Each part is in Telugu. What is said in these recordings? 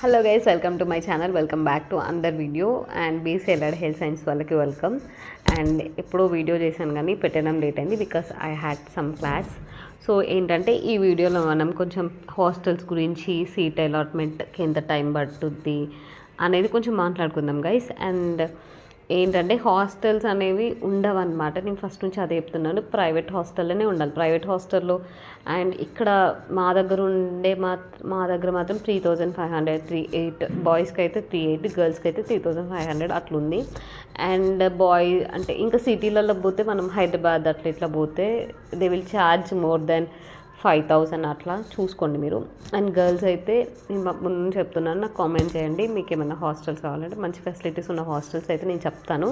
Hello guys, welcome to my channel. Welcome back to another video. And BC LR health science వాళ్ళకి వెల్కమ్. అండ్ ఎప్పుడో వీడియో చేశాను కానీ పెట్టడం లేట్ అయింది because I had some class. So ఏంటంటే ఈ వీడియోలో మనం కొంచెం హాస్టల్స్ గురించి, సీట్ అలాట్మెంట్కి ఎంత టైం పడుతుంది అనేది కొంచెం మాట్లాడుకుందాం గైస్. అండ్ ఏంటంటే హాస్టల్స్ అనేవి ఉండవన్నమాట. నేను ఫస్ట్ నుంచి అదే చెప్తున్నాను, ప్రైవేట్ హాస్టల్లోనే ఉండాలి. ప్రైవేట్ హాస్టల్లో అండ్ ఇక్కడ మా దగ్గర మాత్రం 3500, 38 బాయ్స్కి అయితే 38, గర్ల్స్కి అయితే 3500 అట్లుంది. అండ్ బాయ్ అంటే ఇంకా సిటీలలో పోతే మనం హైదరాబాద్ అట్లా ఇట్లా పోతే they will charge more than 5000 అట్లా చూసుకోండి మీరు. అండ్ గర్ల్స్ అయితే నేను ముందు చెప్తున్నాను, నాకు కామెంట్ చేయండి మీకు ఏమైనా హాస్టల్స్ కావాలంటే. మంచి ఫెసిలిటీస్ ఉన్న హాస్టల్స్ అయితే నేను చెప్తాను.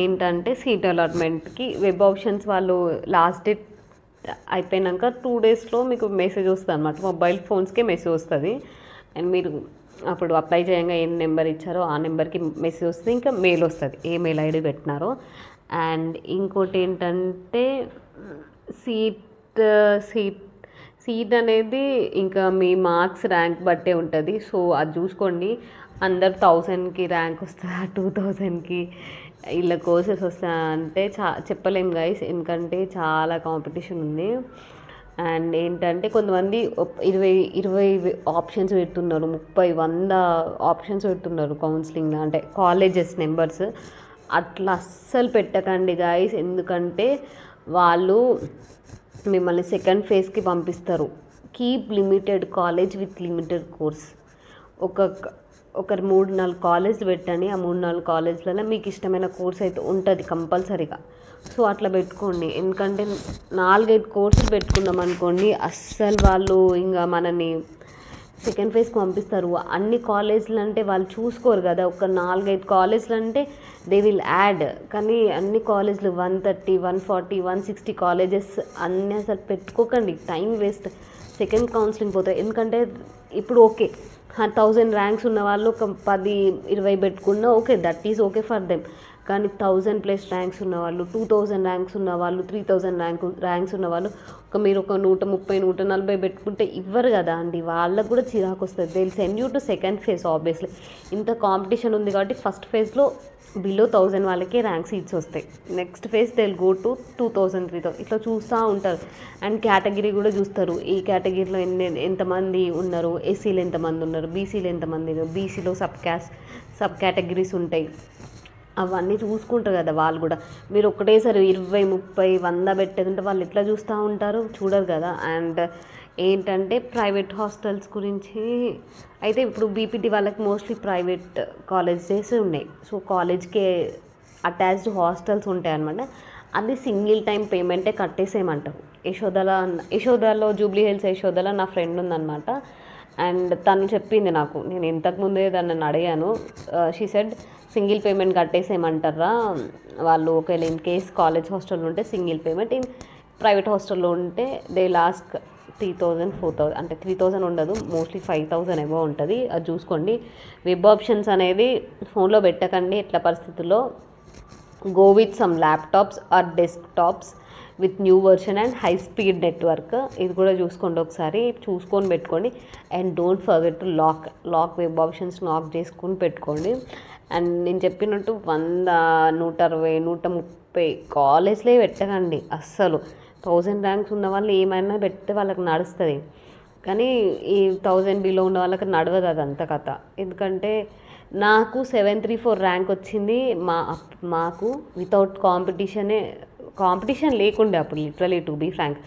ఏంటంటే సీట్ అలాట్మెంట్కి వెబ్ ఆప్షన్స్ వాళ్ళు లాస్ట్ డేట్ అయిపోయినాక 2 డేస్లో మీకు మెసేజ్ వస్తుంది అనమాట. మొబైల్ ఫోన్స్కే మెసేజ్ వస్తుంది. అండ్ మీరు అప్పుడు అప్లై చేయంగా ఏ నెంబర్ ఇచ్చారో ఆ నెంబర్కి మెసేజ్ వస్తుంది, ఇంకా మెయిల్ వస్తుంది ఏ మెయిల్ ఐడి పెట్టినారో. అండ్ ఇంకోటి ఏంటంటే సీట్ అనేది ఇంకా మీ మార్క్స్ ర్యాంక్ బట్టే ఉంటుంది. సో అది చూసుకోండి. అందరు 1000కి ర్యాంక్ వస్తుందా, 2000కి ఇలా కోర్సెస్ వస్తా అంటే చెప్పలేం గైస్, ఎందుకంటే చాలా కాంపిటీషన్ ఉంది. అండ్ ఏంటంటే కొంతమంది 20 ఆప్షన్స్ పెడుతున్నారు, 30-100 ఆప్షన్స్ పెడుతున్నారు కౌన్సిలింగ్, అంటే కాలేజెస్ నెంబర్స్. అట్లా అస్సలు పెట్టకండి గైస్, ఎందుకంటే వాళ్ళు మిమ్మల్ని సెకండ్ ఫేజ్కి పంపిస్తారు. Keep limited college with limited course. ఒక 3-4 కాలేజ్లు పెట్టండి. ఆ 3-4 కాలేజ్లలో మీకు ఇష్టమైన కోర్స్ అయితే ఉంటుంది కంపల్సరీగా. సో అట్లా పెట్టుకోండి, ఎందుకంటే 4-5 కోర్సులు పెట్టుకున్నాం అనుకోండి, అస్సలు వాళ్ళు ఇంకా మనని సెకండ్ ఫేజ్కి పంపిస్తారు. అన్ని కాలేజీలు అంటే వాళ్ళు చూసుకోరు కదా, ఒక 4-5 కాలేజీలు అంటే దే విల్ యాడ్. కానీ అన్ని కాలేజీలు 130, 140, 160 కాలేజెస్ అన్నీ అసలు పెట్టుకోకండి, టైం వేస్ట్. సెకండ్ కౌన్సిలింగ్ పోతాయి. ఎందుకంటే ఇప్పుడు ఓకే 1000 ర్యాంక్స్ ఉన్న వాళ్ళు ఒక 10-20 పెట్టుకున్నా okay, that is okay for them. కానీ 1000+ ర్యాంక్స్ ఉన్నవాళ్ళు, 2000 ర్యాంక్స్ ఉన్నవాళ్ళు, 3000 ర్యాంక్స్ ఉన్నవాళ్ళు మీరు ఒక 130-140 పెట్టుకుంటే ఇవ్వరు కదా అండి, వాళ్ళకు కూడా చిరాకు వస్తుంది. They will send you to second phase. Obviously ఇంత కాంపిటీషన్ ఉంది కాబట్టి ఫస్ట్ ఫేజ్లో బిలో 1000 వాళ్ళకే ర్యాంక్ సీట్స్ వస్తాయి. Next phase they will go to 2000, 3000 ఇట్లా చూస్తూ ఉంటారు. అండ్ కేటగిరీ కూడా చూస్తారు, ఈ కేటగిరీలో ఎంతమంది ఉన్నారు, ఎస్సీలు ఎంతమంది ఉన్నారు, బీసీలు ఎంతమంది ఉన్నారు, బీసీలో సబ్ కేటగిరీస్ ఉంటాయి, అవన్నీ చూసుకుంటారు కదా వాళ్ళు కూడా. మీరు ఒకటేసారి 20, 30, 100 పెట్టేదంటే వాళ్ళు ఎట్లా చూస్తూ ఉంటారు, చూడరు కదా. అండ్ ఏంటంటే ప్రైవేట్ హాస్టల్స్ గురించి అయితే ఇప్పుడు బీపీటీ వాళ్ళకి మోస్ట్లీ ప్రైవేట్ కాలేజెస్ ఉన్నాయి. సో కాలేజ్కే అటాచ్డ్ హాస్టల్స్ ఉంటాయి అన్నమాట. అది సింగిల్ టైం పేమెంటే కట్టేసేయమంటారు. యశోదలో జూబ్లీ హిల్స్ యశోదలో నా ఫ్రెండ్ ఉందన్నమాట. అండ్ తను చెప్పింది నాకు, నేను ఇంతకుముందే దాన్ని అడిగాను. షీ సెడ్ సింగిల్ పేమెంట్ కట్టేసేయమంటారా వాళ్ళు, ఒకవేళ ఇన్ కేస్ కాలేజ్ హాస్టల్లో ఉంటే సింగిల్ పేమెంట్, ఇన్ ప్రైవేట్ హాస్టల్లో ఉంటే దే లాస్ట్ 3000, 4000, అంటే 3000 ఉండదు, మోస్ట్లీ 5000 ఏవో ఉంటుంది. అది చూసుకోండి. వెబ్ ఆప్షన్స్ అనేది ఫోన్లో పెట్టకండి ఎట్లా పరిస్థితుల్లో. Go with some laptops or desktops with new version and high speed network. ఇది కూడా చూసుకోండి, ఒకసారి చూసుకొని పెట్టుకోండి. And don't forget to lock web options lock చేసుకొని పెట్టుకోండి. అండ్ నేను చెప్పినట్టు 100, 120, 130 కాలేజ్లే పెట్టకండి అస్సలు. 1000 ర్యాంక్స్ ఉన్న వాళ్ళు ఏమైనా పెడితే వాళ్ళకి నడుస్తుంది, కానీ ఈ 1000 బిలో ఉన్న వాళ్ళకి నడవదు అదంతా కథ. ఎందుకంటే నాకు 734 ర్యాంక్ వచ్చింది. మాకు వితౌట్ కాంపిటీషన్ లేకుండే అప్పుడు, లిటరలీ టు బీ ఫ్రాంక్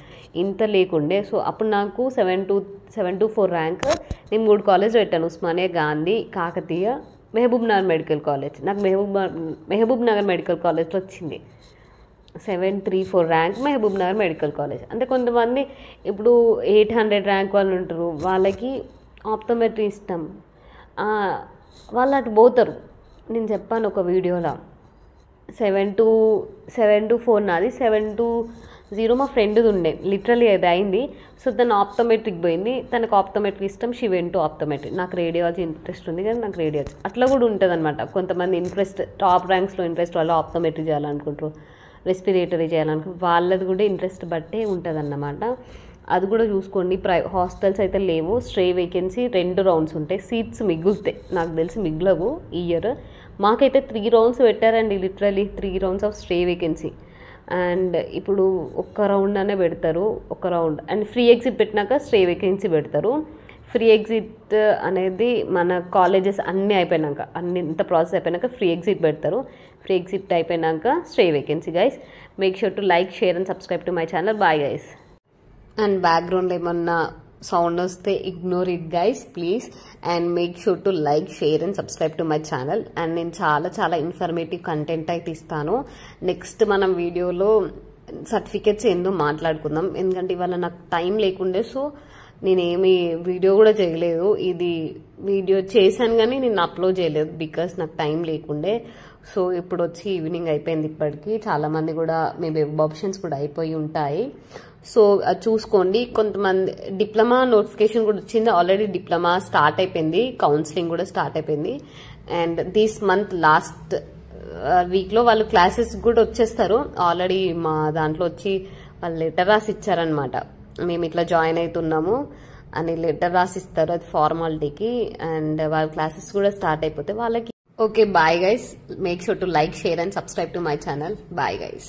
ఇంత లేకుండే. సో అప్పుడు నాకు 724 ర్యాంక్. నేను 3 కాలేజ్ పెట్టాను, Osmania, Gandhi, Kakatiya, Mahbubnagar medical college. నాకు మహబూబ్ నగర్ మెడికల్ కాలేజ్లో వచ్చింది 734 rank, Mahbubnagar medical college. అంటే కొంతమంది ఇప్పుడు 800 ర్యాంక్ వాళ్ళు ఉంటారు, వాళ్ళకి ఆప్టోమెట్రీ ఇష్టం, వాళ్ళు అటు పోతారు. నేను చెప్పాను ఒక వీడియోలో 724 నాది, 720 మా ఫ్రెండ్ది ఉండే, లిటరలీ అది అయింది. సో తను ఆప్టోమెట్రిక్ పోయింది, తనకు ఆప్టోమెట్రీ ఇష్టం, షీ వెంట్ టు ఆప్టోమెట్రీ. నాకు రేడియాలజీ ఇంట్రెస్ట్ ఉంది కానీ నాకు రేడియాలజీ అట్లా కూడా ఉంటుంది అనమాట. కొంతమంది ఇంట్రెస్ట్, టాప్ ర్యాంక్స్లో ఇంట్రెస్ట్ వాళ్ళు ఆప్టోమెట్రీ చేయాలనుకుంటారు, రెస్పిరేటరీ చేయాలనుకుంటారు, వాళ్ళది కూడా ఇంట్రెస్ట్ బట్టే ఉంటుంది అన్నమాట. అది కూడా చూసుకోండి. హాస్టల్స్ అయితే లేవు, స్ట్రే వేకెన్సీ 2 రౌండ్స్ ఉంటాయి. సీట్స్ మిగులుతాయి, నాకు తెలిసి మిగులవు ఈ ఇయర్. మాకైతే 3 రౌండ్స్ పెట్టారండి, literally 3 rounds of stray vacancy. And ఇప్పుడు ఒక్క రౌండ్ అనే పెడతారు, ఒక రౌండ్. అండ్ ఫ్రీ ఎగ్జిట్ పెట్టినాక స్ట్రే వేకెన్సీ పెడతారు. ఫ్రీ ఎగ్జిట్ అనేది మన కాలేజెస్ అన్నీ అయిపోయినాక, ఇంత ప్రాసెస్ అయిపోయినాక ఫ్రీ ఎగ్జిట్ పెడతారు. ఫ్రీ ఎగ్జిట్ అయిపోయినాక stray vacancy guys. Make sure to like, share and subscribe to my channel. Bye guys. And background ఏమన్నా సౌండ్ వస్తే ignore it guys please. And make sure to like, share and subscribe to my channel. And నేను చాలా ఇన్ఫర్మేటివ్ కంటెంట్ అయితే ఇస్తాను. నెక్స్ట్ మనం వీడియోలో సర్టిఫికెట్స్ ఏందో మాట్లాడుకుందాం, ఎందుకంటే ఇవాళ నాకు టైం లేకుండే, సో నేనేమి వీడియో కూడా చేయలేదు. ఇది వీడియో చేశాను కానీ నేను అప్లోడ్ చేయలేదు బికాస్ నాకు టైం లేకుండే. సో ఇప్పుడు వచ్చి ఈవినింగ్ అయిపోయింది ఇప్పటికి. చాలా మంది కూడా మీ వెబ్ ఆప్షన్స్ కూడా అయిపోయి ఉంటాయి, సో అది చూసుకోండి. కొంతమంది డిప్లొమా నోటిఫికేషన్ కూడా వచ్చింది, ఆల్రెడీ డిప్లొమా స్టార్ట్ అయిపోయింది, కౌన్సిలింగ్ కూడా స్టార్ట్ అయిపోయింది. And this month last week లో వాళ్ళు క్లాసెస్ కూడా వచ్చేస్తారు. ఆల్రెడీ మా దాంట్లో వచ్చి వాళ్ళు లెటర్ రాసి ఇచ్చారనమాట, మేము ఇట్లా జాయిన్ అవుతున్నాము అని లెటర్ రాసిస్తారు, అది ఫార్మాలిటీకి. అండ్ వాళ్ళ క్లాసెస్ కూడా స్టార్ట్ అయిపోతే వాళ్ళకి. Okay, bye guys. Make sure to like, share and subscribe to my channel. Bye guys.